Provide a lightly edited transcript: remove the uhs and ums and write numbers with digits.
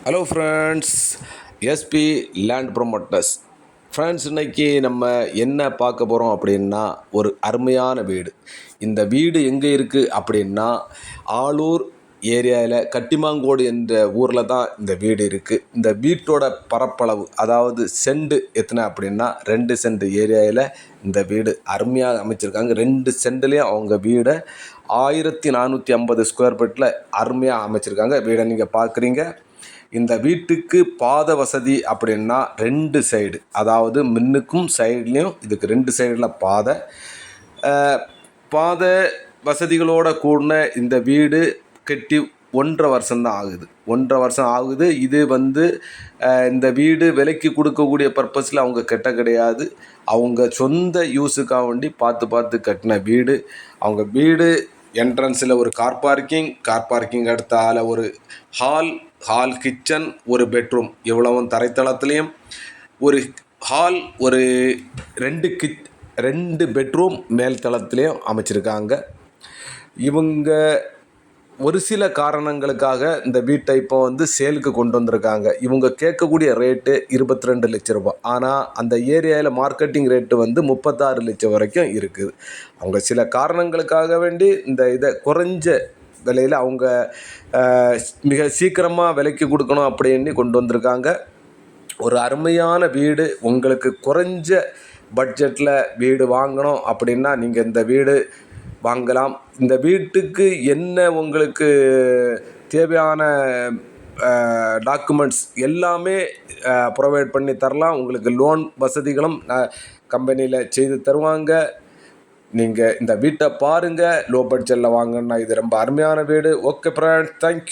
Hello friends, SP land promoters. Friends, இன்றைக்கி நம்ம என்ன பார்க்க போகிறோம் அப்படின்னா, ஒரு அருமையான வீடு. இந்த வீடு எங்கே இருக்குது அப்படின்னா, ஆலூர் ஏரியாவில் கட்டிமாங்கோடு என்ற ஊரில் தான் இந்த வீடு இருக்குது. இந்த வீட்டோட பரப்பளவு, அதாவது செண்டு எத்தனை அப்படின்னா 2 சென்ட் ஏரியாவில் இந்த வீடு அருமையாக அமைச்சிருக்காங்க. 2 சென்ட்லேயும் அவங்க வீடை 1450 ஸ்கொயர் ஃபீட்டில் அருமையாக அமைச்சிருக்காங்க. வீடை நீங்கள் பார்க்குறீங்க. இந்த வீட்டுக்கு பாத வசதி அப்படின்னா 2 சைடு, அதாவது முன்னுக்கும் சைட்லேயும் இதுக்கு 2 சைடில் பாத வசதிகளோட கூடின இந்த வீடு கட்டி 1.5 வருஷம்தான் ஆகுது. 1.5 வருஷம் ஆகுது. இது இந்த வீடு விலைக்கு கொடுக்கக்கூடிய பர்பஸில் அவங்க கட்ட கிடையாது. அவங்க சொந்த யூஸுக்காக வேண்டி பார்த்து கட்டின வீடு. அவங்க வீடு என்ட்ரன்ஸில் ஒரு கார் பார்க்கிங் அடுத்தால ஒரு ஹால் கிச்சன், ஒரு பெட்ரூம், இவ்வளவும் தரைத்தளத்துலேயும் ஒரு ஹால், ஒரு 2 பெட்ரூம் மேல் தளத்துலேயும் அமைச்சிருக்காங்க. இவங்க ஒரு சில காரணங்களுக்காக இந்த வீட்டை இப்போ சேலுக்கு கொண்டு வந்திருக்காங்க. இவங்க கேட்கக்கூடிய ரேட்டு 22 லட்ச ரூபா. ஆனால் அந்த ஏரியாவில் மார்க்கெட்டிங் ரேட்டு 36 லட்சம் வரைக்கும் இருக்குது. அவங்க சில காரணங்களுக்காக வேண்டி இதை குறைஞ்ச விலையில் அவங்க மிக சீக்கிரமாக விலைக்கு கொடுக்கணும் அப்படின்னு கொண்டு வந்திருக்காங்க. ஒரு அருமையான வீடு. உங்களுக்கு குறைஞ்ச பட்ஜெட்டில் வீடு வாங்கணும் அப்படின்னா நீங்கள் இந்த வீடு வாங்கலாம். இந்த வீட்டுக்கு என்ன உங்களுக்கு தேவையான டாக்குமெண்ட்ஸ் எல்லாமே ப்ரொவைட் பண்ணி தரலாம். உங்களுக்கு லோன் வசதிகளும் கம்பெனியில் செய்து தருவாங்க. நீங்கள் இந்த வீட்டை பாருங்கள். லோ பட்ஜெட்டில் வாங்கினா இது ரொம்ப அருமையான வீடு. Okay friends, thank you.